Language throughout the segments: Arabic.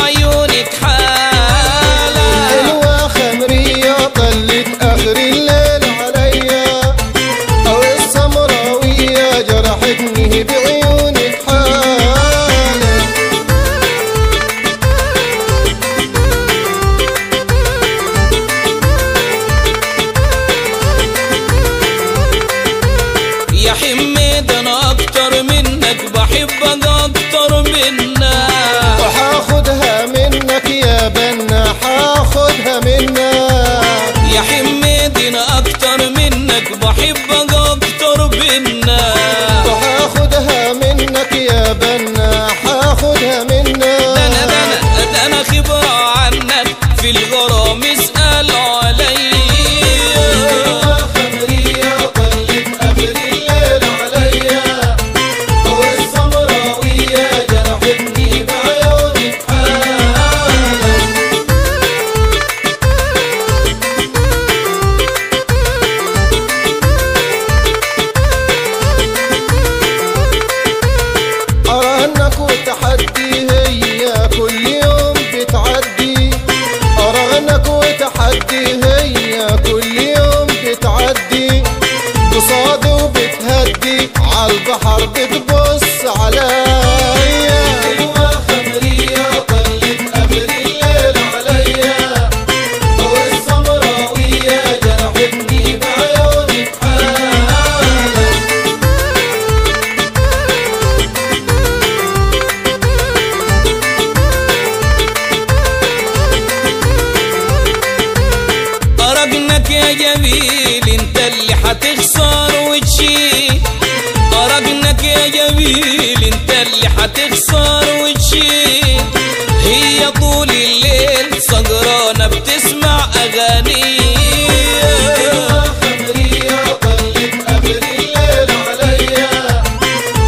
بعيونك حالة. حلوة خمرية طلت آخر الليل عليا، أو السمراوية جرحتني بعيونك حالة. يا حميد أنا أكتر منك بحبك أكتر منك، وحاخدها منك يا بنا حاخدها منك. يا حميد أنا أكتر منك بحبك أكتر منك، وحاخدها منك يا بنا حاخدها منك. ده أنا خبرة عنك في الغرام اسأل علي. خمرية طلت آخر الليل عليا، أو السمراوية جرحتني بعيونك حالة. أرهنك وتحدي هي كل يوم بتعدي، أرهنك وتحدي هي كل يوم بتعدي، قصادي وبتهدي عالبحر بتبص عليا. حلوة خمرية طلت آخر الليل عليا، أو السمراوية جرحتني بعيونك حالة. أرقنك يا جميل انت اللي حتخسر وتشيل، أرقنك يا جميل انت اللي حتخسر وتشيل. هي طول الليل سهرانة بتسمع أغاني. خمرية طلت آخر الليل عليا،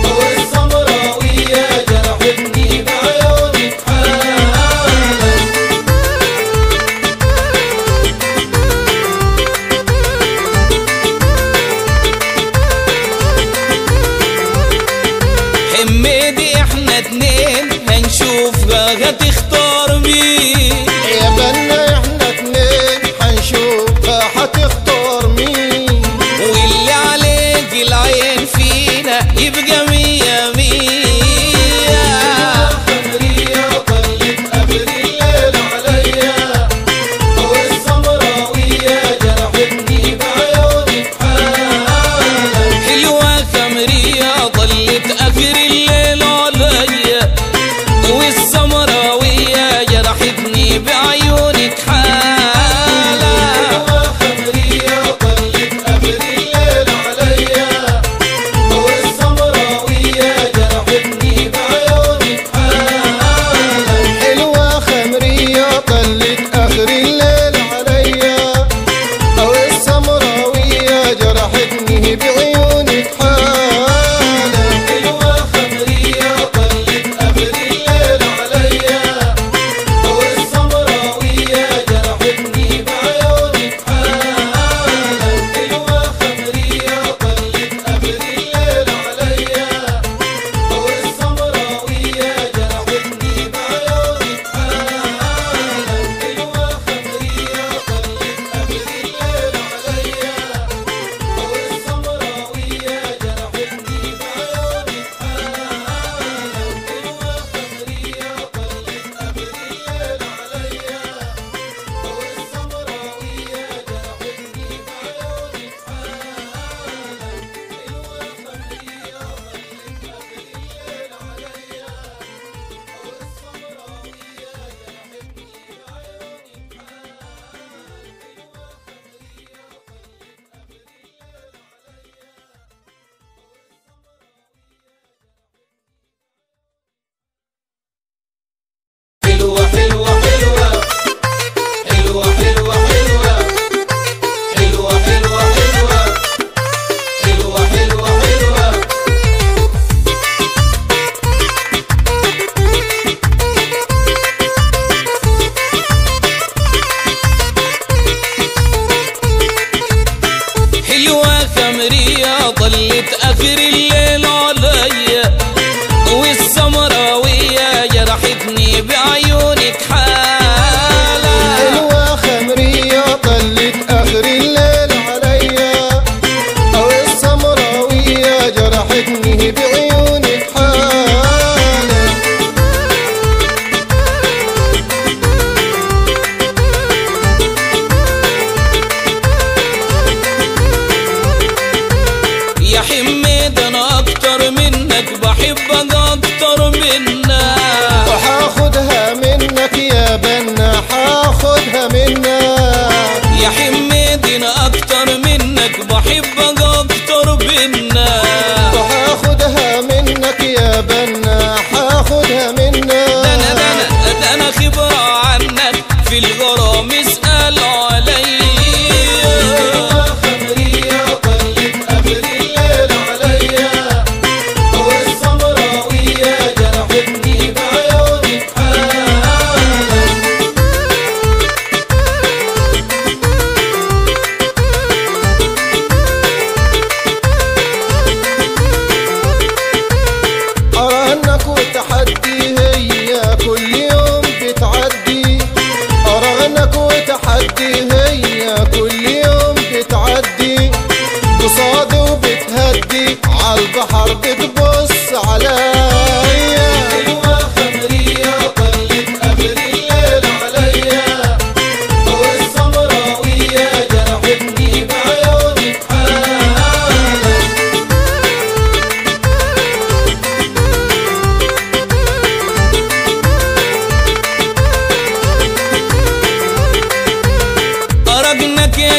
أو السمراوية جرحتني بعيونك حالة.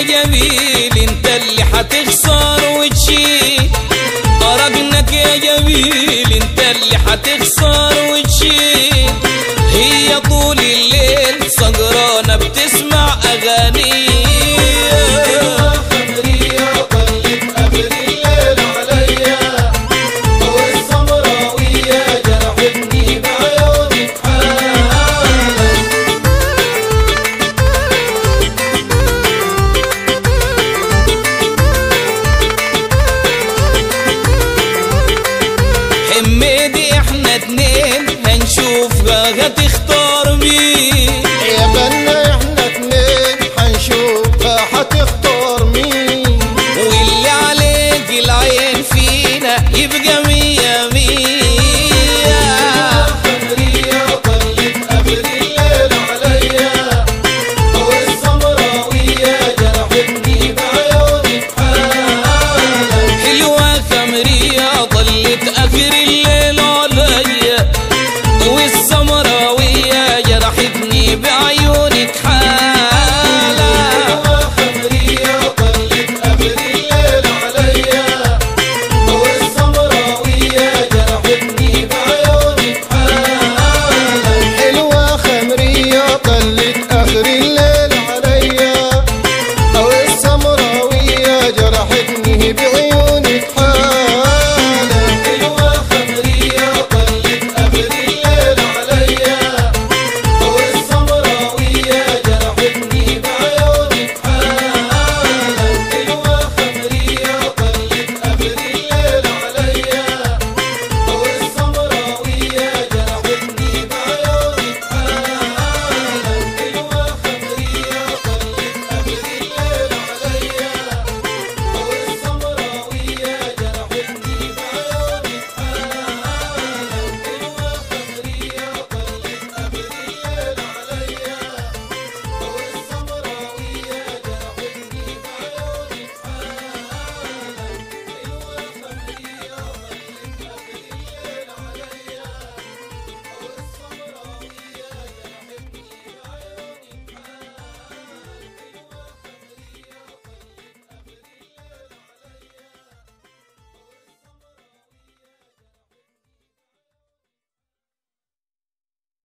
جميل انت اللي حتخسر وتشيل، طرقنك يا جميل انت اللي حتخسر وتشيل. هي طول الليل سهرانة